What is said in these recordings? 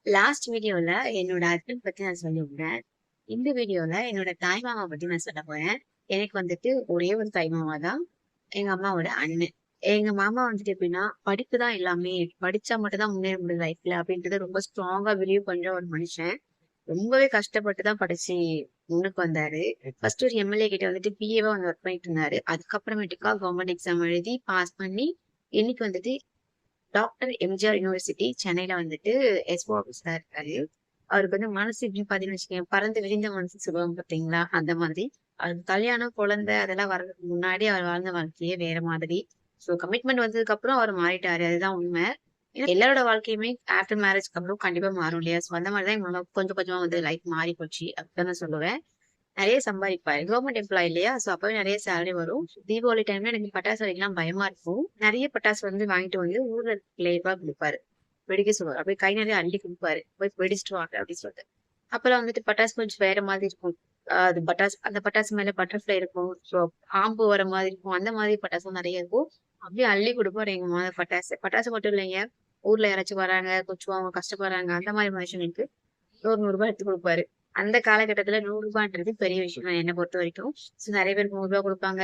Last வீடியோல என்னோட husband பத்தி நான் சொல்லியிருந்தேன். இந்த வீடியோல என்னோட தாய் மாமா பத்தி நான் சொல்ல போறேன். எனக்கு வந்துட்டு ஒரே ஒரு தாய் மாமா தான். எங்க அம்மாவோட அண்ணன். எங்க மாமா வந்துட்டு எப்படின்னா, படிப்பு தான் எல்லாமே. படிச்சா மட்டும் தான் முன்னேற முடியும் லைஃப்ல அப்படின்றத ரொம்ப ஸ்ட்ராங்கா பிலீவ் பண்ற ஒரு மனுஷன். ரொம்பவே கஷ்டப்பட்டு தான் படிச்சு முன்னுக்கு வந்தாரு. ஃபர்ஸ்ட் ஒரு எம்எல்ஏ கிட்ட வந்துட்டு பிஏவா வந்து ஒர்க் பண்ணிட்டு இருந்தாரு. அதுக்கப்புறமேட்டுக்கா கவர்மெண்ட் எக்ஸாம் எழுதி பாஸ் பண்ணி இன்னைக்கு வந்துட்டு டாக்டர் எம்ஜிஆர் யூனிவர்சிட்டி சென்னையில வந்துட்டு எஸ்ஓ ஆஃபீஸரா இருக்காரு. அவருக்கு வந்து மனசு எப்படின்னு பாத்தீங்கன்னு வச்சுக்கோங்க, பறந்து விரிந்த மனசு சொல்லுவாங்க பாத்தீங்களா, அந்த மாதிரி. அவருக்கு கல்யாணம், குழந்தை அதெல்லாம் வர்றதுக்கு முன்னாடி அவர் வாழ்ந்த வாழ்க்கையே வேற மாதிரி. ஸோ கமிட்மெண்ட் வந்ததுக்கு அப்புறம் அவர் மாறிட்டாரு. அதுதான் உண்மை. ஏன்னா எல்லாரோட வாழ்க்கையுமே ஆஃப்டர் மேரேஜ்க்கு அப்புறம் கண்டிப்பா மாறும் இல்லையா? ஸோ அந்த மாதிரி தான் எங்க மாமா கொஞ்சம் கொஞ்சமா வந்து லைஃப் மாறி போச்சு அப்படின்னு நான் சொல்லுவேன். நெறைய சம்பாதிப்பாரு. கவர்மெண்ட் எம்ப்ளாயி இல்லையா? சோ அப்பவே நெறைய சேலரி வரும். தீபாவளி டைம்ல எனக்கு பட்டாசு வெடிக்கலாம் பயமா இருக்கும். நெறைய பட்டாசு வந்து வாங்கிட்டு வந்து ஊர்ல இருக்க பிள்ளைகளுக்குலாம் குடுப்பாரு. வெடிக்க சொல்லுவாரு. அப்படியே கை நெறைய அள்ளி குடுப்பாரு. போய் வெடிச்சிட்டு வாங்க அப்படின்னு சொல்லிட்டு. அப்பலாம் வந்துட்டு பட்டாசு கொஞ்சம் வேற மாதிரி இருக்கும். அது பட்டாசு அந்த பட்டாசு மேல பட்டர்ஃப்ளை இருக்கும். ஸோ பாம்பு வர மாதிரி இருக்கும். அந்த மாதிரி பட்டாசும் நெறைய இருக்கும். அப்படியே அள்ளி குடுப்பாரு எங்க மாமா பட்டாசு. பட்டாசு மட்டும் இல்லைங்க. ஊர்ல யாராச்சும் வராங்க, கொஞ்சம் அவங்க கஷ்டப்படுறாங்க. அந்த மாதிரி மனுஷங்களுக்கு ஒரு ₹100 எடுத்து குடுப்பாரு. அந்த காலகட்டத்துல ₹100ன்றது பெரிய விஷயம் தான் என்ன பொறுத்தவரைக்கும். ஸோ நெறைய பேருக்கு ₹100 குடுப்பாங்க.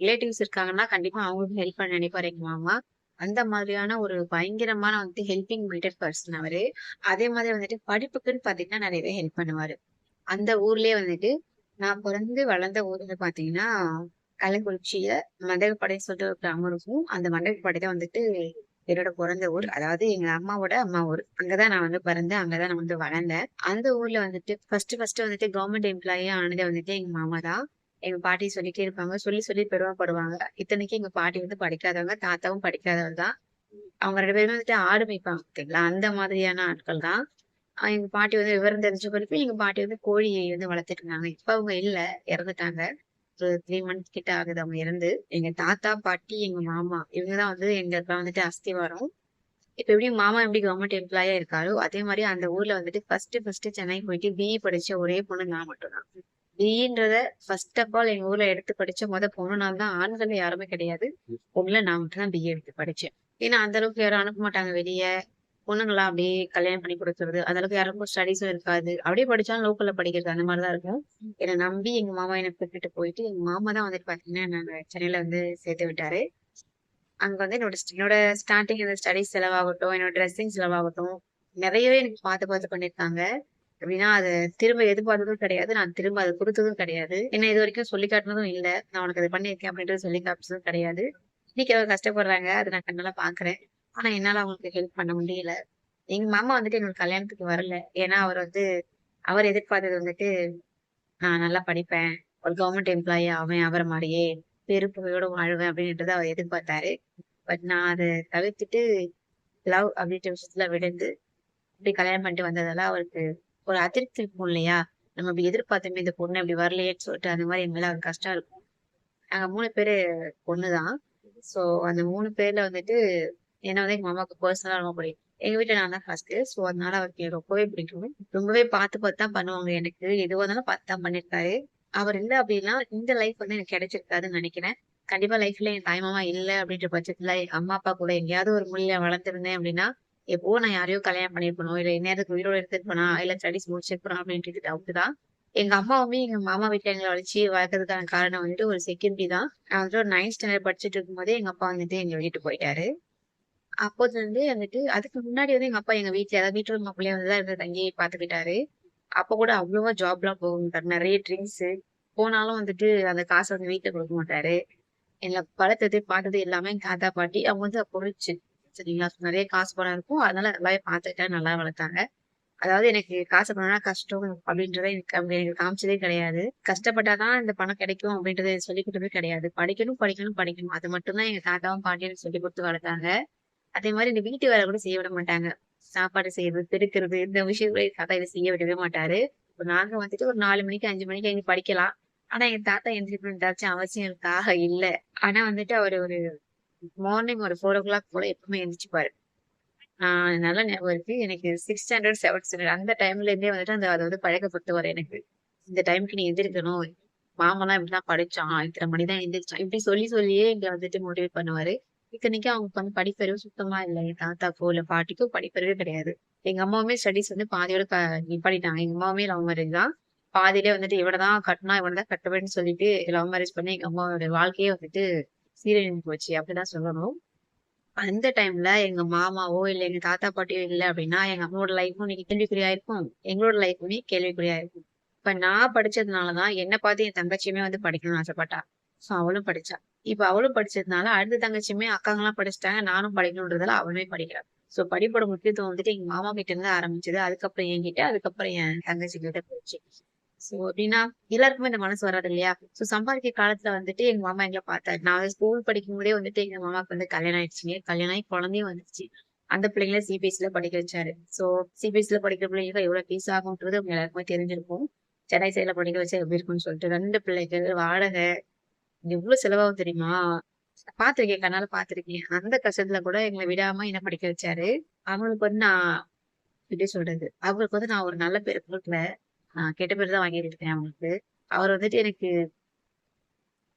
ரிலேட்டிவ்ஸ் இருக்காங்கன்னா, கண்டிப்பா அவங்களுக்கும் ஹெல்ப் பண்ண நினைப்பாரு எங்க மாமா. அந்த மாதிரியான ஒரு பயங்கரமான வந்துட்டு ஹெல்பிங் மைண்டட் பர்சன் அவரு. அதே மாதிரி வந்துட்டு படிப்புக்குன்னு பாத்தீங்கன்னா நெறையவே ஹெல்ப் பண்ணுவாரு. அந்த ஊர்லயே வந்துட்டு நான் பொறந்து வளர்ந்த ஊர் வந்து பாத்தீங்கன்னா, கள்ளக்குறிச்சியில மண்டகப்பாடின்னு சொல்லிட்டு ஒரு கிராமம் இருக்கும். அந்த மண்டகப்பாடி தான் வந்துட்டு என்னோட பொறந்த ஊர். அதாவது எங்க அம்மாவோட அம்மா ஊர். அங்கதான் நான் வந்து பிறந்தேன். அங்கதான் நான் வந்து வளர்ந்தேன். அந்த ஊர்ல வந்துட்டு ஃபர்ஸ்ட் வந்துட்டு கவர்மெண்ட் எம்ப்ளாயியா ஆனது வந்துட்டு எங்க மாமா தான். எங்க பாட்டி சொல்லிட்டே இருப்பாங்க. சொல்லி சொல்லி பெருமைப்படுவாங்க. இத்தனைக்கும் எங்க பாட்டி வந்து படிக்காதவங்க. தாத்தாவும் படிக்காதவர் தான். அவங்க 2 பேருமே வந்துட்டு ஆடு மேய்ப்பாங்க பாத்தீங்களா? அந்த மாதிரியான ஆட்கள் தான். எங்க பாட்டி வந்து விவரம் தெரிஞ்ச பிறகு எங்க பாட்டி வந்து கோழி வந்து வளர்த்துட்டு இருந்தாங்க. இப்ப அவங்க இல்ல. இறந்துட்டாங்க. ஒரு 3 மந்த்ஸ் கிட்ட ஆகுது அவங்க இறந்து. எங்க தாத்தா, பாட்டி, எங்க மாமா இவங்க தான் வந்து எங்களுக்கெல்லாம் வந்துட்டு அஸ்திவாரம். இப்ப எப்படி மாமா எப்படி கவர்மெண்ட் எம்ப்ளாயியா இருக்காரோ, அதே மாரி அந்த ஊர்ல வந்துட்டு ஃபர்ஸ்ட் சென்னை போயிட்டு பிஇ படிச்ச ஒரே பொண்ணு நான் மட்டும் தான். பிஇன்றத ஃபர்ஸ்ட் ஆஃப் ஆல் எங்க ஊர்ல எடுத்து படிச்ச பொண்ணு நான் தான். ஆண்கள் யாருமே கிடையாது. பொண்ணுல நான் மட்டும் தான் பிஇ எடுத்து படிச்சேன். ஏன்னா அந்த அளவுக்கு யாரும் அனுப்ப மாட்டாங்க வெளிய. பொண்ணுங்களா அப்படியே கல்யாணம் பண்ணி குடுக்குறது. அந்த அளவுக்கு யாருக்கும் ஸ்டடீஸும் இருக்காது. அப்படியே படிச்சாலும் லோக்கல்ல படிக்கிறது அந்த மாரி தான் இருக்கும். என்ன நம்பி எங்க மாமா என்ன கூட்டிட்டு போயிட்டு, எங்க மாமா தான் வந்துட்டு பாத்தீங்கன்னா, நாங்க சென்னையில வந்து சேர்த்து விட்டாரு. அங்க வந்து என்னோட ஸ்டார்டிங் இந்த ஸ்டடீஸ் செலவாகட்டும், என்னோட ட்ரெஸ்ஸிங் செலவாகட்டும், நெறையவே எனக்கு பார்த்து பார்த்து பண்ணியிருக்காங்க. எப்படின்னா, அத திரும்ப எதிர்பார்த்ததும் கிடையாது. நான் திரும்ப அத குடுத்ததும் கிடையாது. என்ன இதுவரைக்கும் சொல்லி காட்டுனதும் இல்ல. நான் உனக்கு அத பண்ணியிருக்கேன் அப்படின்றது சொல்லி காமிச்சதும் கிடையாது. இன்னைக்கு அவங்க கஷ்டப்படுறாங்க. அத நான் கண்ணால பார்க்குறேன். ஆனா என்னால அவங்களுக்கு ஹெல்ப் பண்ண முடியல. எங்க மாமா வந்துட்டு என்னோட கல்யாணத்துக்கு வரல. ஏன்னா அவர் எதிர்பார்த்தது வந்துட்டு, நான் நல்லா படிப்பேன். ஒரு கவர்மெண்ட் எம்ப்ளாயி ஆவேன் அவர மாரியே. பேரு புகழோட வாழ்வேன் அப்படின்றத அவர் எதிர்பார்த்தாரு. பட் நான் அத தவிர்த்துட்டு லவ் அப்படின்ற விஷயத்துல விழுந்து இப்படி கல்யாணம் பண்ணிட்டு வந்ததால அவருக்கு ஒரு அதிருப்தி இருக்கும் இல்லையா? நம்ம இப்படி எதிர்பார்த்தோமே இந்த பொண்ணு இப்படி வரலையேன்னு சொல்லிட்டு அந்த மாதிரி என் மேல அவருக்கு கஷ்டம் இருக்கும். நாங்க 3 பேரு பொண்ணுதான். சோ அந்த 3 பேர்ல வந்துட்டு என்ன வந்து எங்க மாமாவுக்கு பர்சனலா ரொம்ப பிடிக்கும். எங்க வீட்ல நான் தான் ஃபர்ஸ்ட்டு. சோ அதனால அவருக்கு எனக்கு ரொம்பவே பிடிக்கும். ரொம்பவே பார்த்து பார்த்து தான் பண்ணுவாங்க எனக்கு. எதுவா இருந்தாலும் பார்த்து தான் பண்ணியிருக்காரு. அவர் இல்ல அப்படின்னா இந்த லைஃப் வந்து எனக்கு கிடைச்சிருக்காதுன்னு நினைக்கிறேன். கண்டிப்பா லைஃப்ல என் தாய் மாமா இல்ல அப்படின்ற பட்சத்துல எங்க அம்மா, அப்பா கூட எங்கேயாவது ஒரு மூலையில வளர்ந்திருந்தேன் அப்படின்னா, எப்பவோ நான் யாரையோ கல்யாணம் பண்ணியிருக்கணும். இல்ல இந்நேரத்துக்கு உயிரோட இருந்திருப்பேனா? இல்ல ஸ்டடீஸ் முடிச்சிருப்பேனா? அப்படின்றது டவுட் தான். எங்க அம்மாவுமே எங்க மாமா வீட்ல எங்கள வச்சு வளர்க்கறதுக்கான காரணம் வந்துட்டு ஒரு செக்யூரிட்டி தான். நான் வந்துட்டு ஒரு 9த் ஸ்டாண்டர்ட் படிச்சுட்டு இருக்கும்போதே எங்க அப்பா வந்துட்டு எங்கள விட்டுட்டு போயிட்டாரு. அப்போதுலருந்தே வந்துட்டு அதுக்கு முன்னாடி வந்து எங்க அப்பா எங்க வீட்ல அதாவது வீட்டோட மாப்பிள்ளையா வந்து தான் இருந்து தங்கி பார்த்துக்கிட்டாரு. அப்ப கூட அவ்வளவா ஜாப்லாம் போக மாட்டாரு. நெறைய ட்ரிங்க்ஸு. போனாலும் வந்துட்டு அந்த காச வந்து வீட்ல குடுக்க மாட்டாரு. என்ன வளர்த்தது, பார்த்தது எல்லாமே எங்க தாத்தா, பாட்டி. அவங்க வந்து அப்போ ரிச்சு. சரிங்களா? நெறைய காசு பணம் இருக்கும். அதனால நல்லாவே பார்த்துக்கிட்டாரு, நல்லா வளர்த்தாங்க. அதாவது எனக்கு காசு பணம்னா கஷ்டம் அப்படின்றத எனக்கு அவங்க எனக்கு காமிச்சதே கிடையாது. கஷ்டப்பட்டா தான் இந்த பணம் கிடைக்கும் அப்படின்றத சொல்லிக் கொடுத்ததே கிடையாது. படிக்கணும், படிக்கணும், படிக்கணும். அது மட்டும் தான் எங்க தாத்தாவும், பாட்டியும் எனக்கு சொல்லிக் குடுத்து வளர்த்தாங்க. அதே மாரி இந்த வீட்டு வேலை கூட செய்ய விட மாட்டாங்க. சாப்பாடு செய்றது, பெருக்குறது இந்த விஷயங்கள எங்க தாத்தா இத செய்ய விடவே மாட்டாரு. இப்ப நாங்க வந்துட்டு ஒரு 4 மணிக்கு, 5 மணிக்கு எழுந்து படிக்கலாம். ஆனா எங்க தாத்தா எந்திரிக்கணும்னு ஏதாச்சும் அவசியம் இருக்கா? இல்ல. ஆனா வந்துட்டு அவரு ஒரு மார்னிங் ஒரு 4:00 போல எப்பவுமே எந்திரிச்சுப்பாரு. நல்லா ஞாபகம் இருக்கு. எனக்கு 6த் ஸ்டாண்டர்ட், 7த் ஸ்டாண்டர்ட் அந்த டைம்ல இருந்தே வந்துட்டு அத வந்து பழக்கப்படுத்துவாரு எனக்கு. இந்த டைம்க்கு நீ எந்திரிக்கணும். மாமாலாம் இப்படிதான் படிச்சான். இத்தன மணி தான் எந்திரிச்சான். இப்படி சொல்லி சொல்லியே எங்கள வந்துட்டு மோட்டிவேட் பண்ணுவாரு. இத்தனைக்கும் அவங்களுக்கு வந்து படிப்பறிவு சுத்தமா இல்ல. என் தாத்தாக்கோ, இல்ல பாட்டிக்கோ படிப்பறிவே கிடையாது. எங்க அம்மாவுமே ஸ்டடீஸ் வந்து பாதியோட நிப்பாட்டிட்டாங்க. எங்க அம்மாவுமே லவ் மேரேஜ் தான். பாதியிலே வந்துட்டு இவன தான் கட்டணும், இவன தான் கட்டுவேன்னு சொல்லிட்டு லவ் மேரேஜ் பண்ணி எங்க அம்மாவோட வாழ்க்கையே வந்துட்டு சீரழிஞ்சு போச்சு. அப்படிதான் சொல்லணும். அந்த டைம்ல எங்க மாமாவோ, இல்ல எங்க தாத்தா, பாட்டியோ இல்ல அப்படின்னா, எங்க அம்மாவோட லைஃப்பும் இன்னைக்கு கேள்விக்குறியா இருக்கும். எங்களோட லைஃப்புமே கேள்விக்குறியா இருக்கும். இப்ப நான் படிச்சதுனால தான் என்ன பார்த்து என் தங்கச்சியுமே வந்து படிக்கணும்னு ஆசைப்பட்டா. ஸோ அவளும் படிச்சா. இப்ப அவளும் படிச்சதுனால அடுத்த தங்கச்சியுமே அக்காங்கலாம் படிச்சுட்டாங்க. நானும் படிக்கணுன்றதால அவளுமே படிக்கிறா. ஸோ படிப்போட முக்கியத்துவம் வந்துட்டு எங்க மாமா கிட்ட இருந்து ஆரம்பிச்சது. அதுக்கப்புறம் என்கிட்ட, அதுக்கப்புறம் என் தங்கச்சி கிட்ட போச்சு. சோ எப்படின்னா, எல்லாருக்குமே இந்த மனசு வராது இல்லையா? சோ சம்பாதிக்கிற காலத்துல வந்துட்டு எங்க மாமா எங்கள பார்த்தாரு. நான் ஸ்கூல் படிக்கும்போதே வந்துட்டு எங்க மாமாவுக்கு வந்து கல்யாணம் ஆயிடுச்சுங்க. கல்யாணம் ஆகி குழந்தையும் வந்துருச்சு. அந்த பிள்ளைங்கள சிபிஎஸ்சில படிக்க வச்சாரு. சோ சிபிஎஸ்சில படிக்கிற பிள்ளைங்களுக்கு எவ்வளவு ஃபீஸ் ஆகும்ன்றது உங்க எல்லாருக்குமே தெரிஞ்சிருக்கும். சென்னை சைடுல படிக்க வச்சா எப்படி இருக்கும்னு சொல்லிட்டு 2 பிள்ளைகள், வாடகை எவ்வளவு செலவாகும் தெரியுமா? பார்த்துருக்கேன். கண்ணால பார்த்துருக்கேன். அந்த கஷ்டத்துல கூட எங்கள விடாம என்ன படிக்க வச்சாரு. அவங்களுக்கு வந்து நான் எப்படி சொல்றது? அவருக்கு வந்து நான் ஒரு நல்ல பேர் குடுக்கல. கெட்ட பேர் தான் வாங்கிட்டு இருக்கேன் அவங்களுக்கு. அவர் வந்துட்டு எனக்கு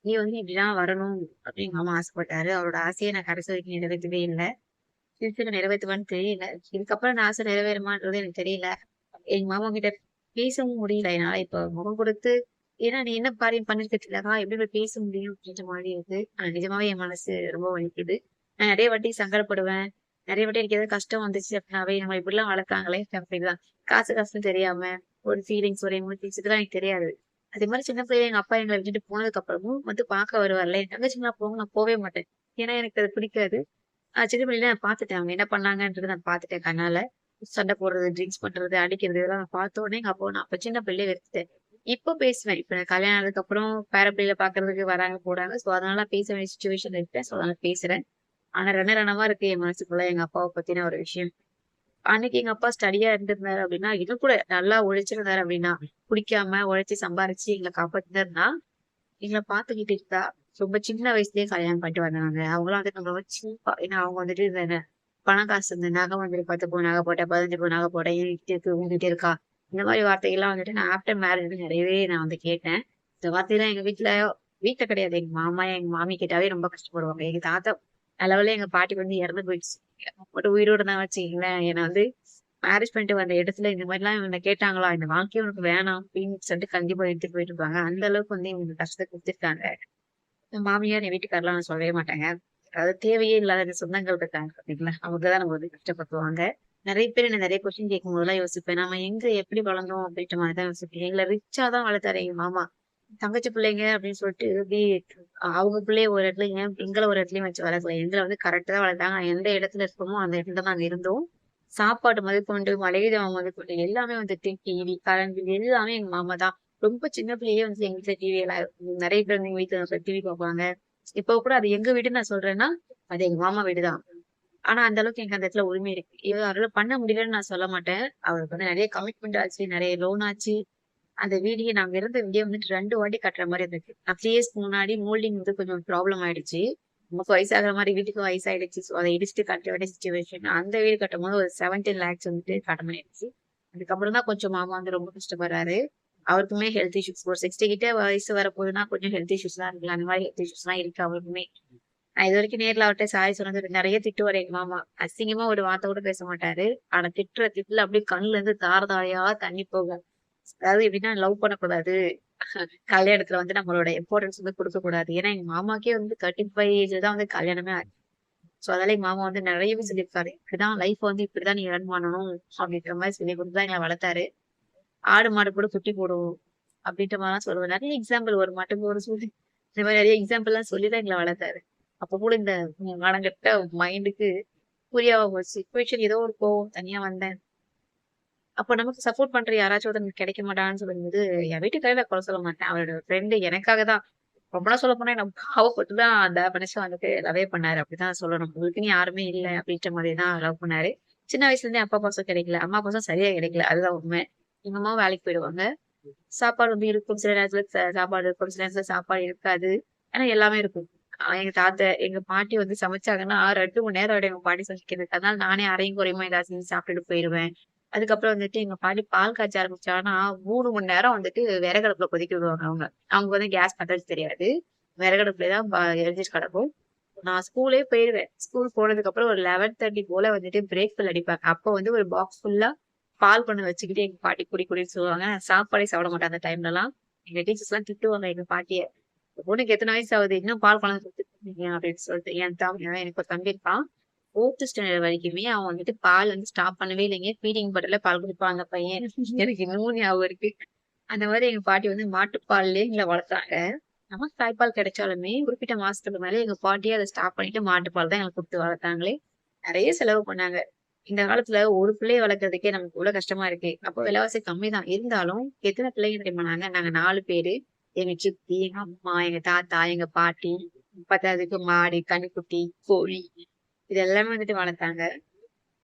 நீ வந்து இப்படிதான் வரணும் அப்படின்னு எங்க மாமா ஆசைப்பட்டாரு. அவரோட ஆசைய நான் கடைசி வரைக்கும் நிறைவேத்தவே இல்ல. ஃபியூச்சர்ல நிறைவேத்துவேன்னு தெரியல. இதுக்கப்புறம் அந்த ஆசை நிறைவேறுமான்றது எனக்கு தெரியல. எங்க மாமா கிட்ட பேசவும் முடியல என்னால. இப்ப முகம் கொடுத்து ஏன்னா நீ என்ன காரியம் பண்ணிருக்க திலகா? எப்படி போய் பேச முடியும்? அப்படின்ற மாதிரி இருக்கு. நிஜமாவே என் மனசு ரொம்ப வலிக்குது. நான் நெறைய வாட்டி சங்கடப்படுவேன். நெறைய வாட்டி எனக்கு ஏதாவது கஷ்டம் வந்துச்சு அப்படின்னாவே, நம்ம இப்படிலாம் வளர்த்தாங்களே அப்படிதான். காசு காசுன்னு தெரியாம, ஒரு ஃபீலிங்ஸ், ஒரு எமோஷன்ஸ் இதெல்லாம் எனக்கு தெரியாது. அதே மாரி சின்ன பிள்ளையில எங்க அப்பா எங்கள விட்டுட்டு போனதுக்கு அப்புறமும் வந்து பார்க்க வருவார்ல, என் தங்கச்சிங்கலாம் போகும் நான் போவே மாட்டேன். ஏன்னா எனக்கு அது பிடிக்காது. சின்ன பிள்ளையில நான் பார்த்துட்டேன். அவங்க என்ன பண்ணாங்கன்றத நான் பார்த்துட்டேன் கண்ணால. சண்டை போடுறது, ட்ரிங்க்ஸ் பண்றது, அடிக்கிறது இதெல்லாம் நான் பார்த்த உடனே எங்க அப்பாவ நான் அப்ப சின்ன பிள்ளையிலே வெறுத்துட்டேன். இப்ப பேசுவேன். இப்ப நான் கல்யாணம் ஆனதுக்கு அப்புறம் பேர பிள்ளைகள பார்க்கறதுக்கு வராங்க, போறாங்க. சோ அதனால பேச வேண்டிய சிச்சுவேஷன்ல இருக்கேன். சோ அதனால பேசுறேன். ஆனா ரணரணமா இருக்கு என் மனசுக்குள்ள எங்க அப்பாவ பத்தின ஒரு விஷயம். அன்னைக்கு எங்க அப்பா ஸ்டடியா இருந்திருந்தாரு அப்படின்னா, இன்னும் கூட நல்லா உழைச்சிருந்தாரு அப்படின்னா, குடிக்காம உழைச்சு சம்பாரிச்சு எங்கள காப்பாத்தினாருன்னா, எங்கள பார்த்துக்கிட்டு இருந்தா, ரொம்ப சின்ன வயசுலயே கல்யாணம் பண்ணிட்டு வந்தாங்க. அவங்கலாம் வந்து நம்மள வந்து சீப்பா ஏன்னா அவங்க வந்துட்டு இந்த பணம் காசு இந்த நகை வந்து 10 பவுன் நகை போட்டேன், 15 பவுன் நகை போட்டேன், என்கிட்ட இருக்கு, உங்ககிட்ட இருக்கா? இந்த மாரி வார்த்தைகள்லாம் வந்துட்டு நான் ஆஃப்டர் மேரேஜ் நெறையவே நான் வந்து கேட்டேன். இந்த வார்த்தைலாம் எங்க வீட்ல கிடையாது. எங்க மாமா, எங்க மாமி கேட்டாவே ரொம்ப கஷ்டப்படுவாங்க. எங்க தாத்தா நல்லவேளை எங்க பாட்டி வந்து இறந்து போயிடுச்சு. மட்டும் உயிரோட இருந்தா வச்சுக்கங்களேன், என்ன வந்து மேரேஜ் பண்ணிட்டு வந்த இடத்துல இந்த மாரிலாம் இவங்க கேட்டாங்களா? இந்த வாழ்க்கையே உனக்கு வேணாம் அப்படின்னு சொல்லிட்டு கண்டிப்பா எடுத்துட்டு போயிட்டு இருப்பாங்க. அந்த அளவுக்கு வந்து இவங்க கஷ்டத்த குடுத்துருக்காங்க. என் மாமியார், என் வீட்டுக்காரர்லாம் நான் சொல்லவே மாட்டேங்க. அதாவது தேவையே இல்லாத இந்த சொந்தங்கள் இருக்காங்க பார்த்தீங்களா? அவங்க தான் நம்ம வந்து கஷ்டப்படுத்துவாங்க. நெறைய பேர் என்ன நெறைய கொஸ்டின் கேட்கும்போதெல்லாம் யோசிப்பேன். நம்ம எங்க எப்படி வளர்ந்தோம் அப்படின்ற மாரி தான் யோசிப்பேன். எங்கள ரிச்சா தான் வளர்த்தாரு எங்க மாமா. தங்கச்சி பிள்ளைங்க அப்படின்னு சொல்லிட்டு அவங்க பிள்ளைய ஒரு இடத்துல எங்கள ஒரு இடத்துலயும் வச்சு வளர்க்கல. எங்கள வந்து கரெக்ட்டா தான் வளர்த்தாங்க. எந்த இடத்துல இருக்கோமோ அந்த இடத்துல தான் நாங்க இருந்தோம். சாப்பாடு முதற்கொண்டு, மளிகை ஜாமான் முதற்கொண்டு எல்லாமே வந்துட்டு டிவி, கரண்ட் பில் எல்லாமே எங்க மாமா தான். ரொம்ப சின்ன பிள்ளையே வந்து எங்க வீட்ல டிவி எல்லாம் நெறைய பேர் வந்து எங்க வீட்ல டிவி பார்ப்பாங்க. இப்போ கூட அது எங்க வீடுன்னு நான் சொல்றேன்னா, அது எங்க மாமா வீடு தான். ஆனா அந்த அளவுக்கு எனக்கு அந்த இடத்துல உரிமை இருக்கு. அவரால பண்ண முடியலன்னு நான் சொல்ல மாட்டேன். அவருக்கு வந்து நெறைய கமிட்மெண்ட் ஆச்சு, நெறைய லோன் ஆச்சு. அந்த வீடே நாங்க இருந்த வீடே வந்துட்டு 2 வாட்டி கட்டுற மாரி இருந்துச்சு. 3 இயர்ஸ்க்கு முன்னாடி மோல்டிங் வந்து கொஞ்சம் ப்ராப்ளம் ஆயிடுச்சு. நமக்கு வயசாகுற மாரி வீட்டுக்கும் வயசாயிடுச்சு. ஸோ அத இடிச்சுட்டு கட்ட வேண்டிய சிச்சுவேஷன். அந்த வீடு கட்டும்போது ஒரு 17 லேக்ஸ் வந்துட்டு கடன் ஆயிடுச்சு. அதுக்கப்புறம் தான் கொஞ்சம் மாமா வந்து ரொம்ப கஷ்டப்படுறாரு. அவருக்குமே ஹெல்த் இஷ்யூஸ் ஒரு 60 கிட்ட வயசு வரப்போகுதுன்னா கொஞ்சம் ஹெல்த் இஷ்யூஸ்லாம் இருக்குல்ல. அந்த மாரி ஹெல்த் இஷ்யூஸ்லாம் இருக்கு அவருக்குமே. நான் இதுவரைக்கும் நேர்ல அவர்ட்ட சாரி சொன்னது நெறைய திட்டுவாரு எங்க மாமா. அசிங்கமா ஒரு வார்த்தை கூட பேச மாட்டாரு. ஆனா திட்டுற திட்டுல அப்படியே கண்ணுல இருந்து தார தாரையா தண்ணி போகும். அதாவது எப்படின்னா லவ் பண்ணக்கூடாது. கல்யாணத்துல வந்து நம்மளோட இம்பார்ட்டன்ஸ் வந்து குடுக்கக்கூடாது. ஏன்னா எங்க மாமாக்கே வந்து 35 ஏஜ்ல தான் வந்து கல்யாணமே ஆச்சு. சோ அதனால எங்க மாமா வந்து நெறையவே சொல்லியிருக்காரு. இப்படிதான் லைஃப் வந்து இப்படிதான் நீ ரன் பண்ணணும் அப்படின்ற மாரி சொல்லிக் குடுத்து தான் எங்கள வளர்த்தாரு. ஆடு மாடு கூட குட்டி போடும். அப்படின்ற மாரிலாம் சொல்லுவாரு. நெறைய எக்ஸாம்பிள் ஒரு மாட்டுக்கு ஒரு சூது. இந்த மாரி நெறைய எக்ஸாம்பிள்லாம் சொல்லி தான் எங்கள வளர்த்தாரு. அப்ப கூட இந்த மானங்கெட்ட மைண்டுக்கு புரியாம போச்சு. சிச்சுவேஷன் ஏதோ ஒரு கோவம் தனியா வந்தேன். அப்ப நமக்கு சப்போர்ட் பண்ற யாராச்சும் ஒருத்தங்க கிடைக்க மாட்டாங்கன்னு சொல்லும்போது, என் வீட்டுக்காரர நான் குறை சொல்ல மாட்டேன். அவரோட ஃப்ரெண்ட் எனக்காக தான் ரொம்பலாம் சொல்லப்போனா என்ன பாவப்பட்டு தான் அந்த மனுஷன் வந்துட்டு லவ்வே பண்ணாரு. அப்படிதான் சொல்லணும். உங்களுக்குன்னு யாருமே இல்ல அப்படின்ற மாரி தான் லவ் பண்ணாரு. சின்ன வயசுல இருந்தே அப்பா பாசம் கிடைக்கல. அம்மா பாசம் சரியா கிடைக்கல. அதுதான் உண்மை. எங்க அம்மாவும் வேலைக்கு போயிடுவாங்க. சாப்பாடு வந்து இருக்கும். சில நேரத்துல சாப்பாடு இருக்கும். சில நேரத்துல சாப்பாடு இருக்காது. ஆனா எல்லாமே இருக்கும். எங்க தாத்தா எங்க பாட்டி வந்து சமைச்சாங்கன்னா 2 மணி நேரம் ஆயிடும் எங்க பாட்டி சமைக்கிறதுக்கு. அதனால நானே அரையும் குறையுமா ஏதாவது செஞ்சு சாப்பிட்டுட்டு போயிருவேன். அதுக்கப்புறம் வந்துட்டு எங்க பாட்டி பால் காய்ச்ச ஆரம்பிச்சாங்கன்னா, 3 மணி நேரம் வந்துட்டு விறகு அடுப்புல கொதிக்க விடுவாங்க அவங்க. அவங்க வந்து கேஸ் பத்த வச்சு தெரியாது. விறகு அடுப்புல தான் எரிஞ்சிட்டு கிடக்கும். நான் ஸ்கூலே போயிருவேன். ஸ்கூல் போனதுக்கு அப்புறம் ஒரு 11:30 போல வந்துட்டு பிரேக் பெல் அடிப்பாங்க. அப்போ வந்து ஒரு பாக்ஸ் ஃபுல்லா பால் கொண்டு வச்சுக்கிட்டு எங்க பாட்டி குடி குடின்னு சொல்லுவாங்க. நான் சாப்பாடே சாப்பிட மாட்டேன் அந்த டைம்லலாம். எங்க டீச்சர்ஸ்லாம் திட்டுவாங்க எங்க பாட்டிய. "பொண்ணுக்கு எத்தன வயசு ஆகுது? இன்னும் பால் கொண்டாந்து குடுத்துட்டு இருக்கீங்க" அப்படின்னு சொல்லிட்டு. எனக்கு ஒரு தம்பி இருக்கான். 4த் ஸ்டாண்டர்ட் வரைக்குமே அவன் வந்துட்டு பால் வந்து ஸ்டாப் பண்ணவே இல்லைங்க. ஃபீடிங் பாட்டில்ல பால் குடிப்பான் அந்த பையன். எனக்கு இன்னமும் ஞாபகம் இருக்கு. அந்த மாரி எங்க பாட்டி வந்து மாட்டுப்பால்லயே எங்கள வளர்த்தாங்க. நமக்கு தாய்ப்பால் கிடைச்சாலுமே, குறிப்பிட்ட மாசத்துக்கு மேல எங்க பாட்டியே அத ஸ்டாப் பண்ணிட்டு மாட்டுப்பால் தான் எங்களுக்கு குடுத்து வளர்த்தாங்களே! நெறைய செலவு பண்ணாங்க. இந்த காலத்துல ஒரு பிள்ளைய வளர்க்கறதுக்கே நமக்கு இவ்ளோ கஷ்டமா இருக்கே! அப்போ விலைவாசி கம்மி தான். இருந்தாலும் எத்தன பிள்ளைங்க தெரியுமா நாங்க? நாங்க 4 பேரு. எங்க சித்தி, எங்க அம்மா, எங்க தாத்தா, எங்க பாட்டி, பத்தாததுக்கு மாடு, கன்னுக்குட்டி, கோழி இது எல்லாமே வந்துட்டு வளர்த்தாங்க.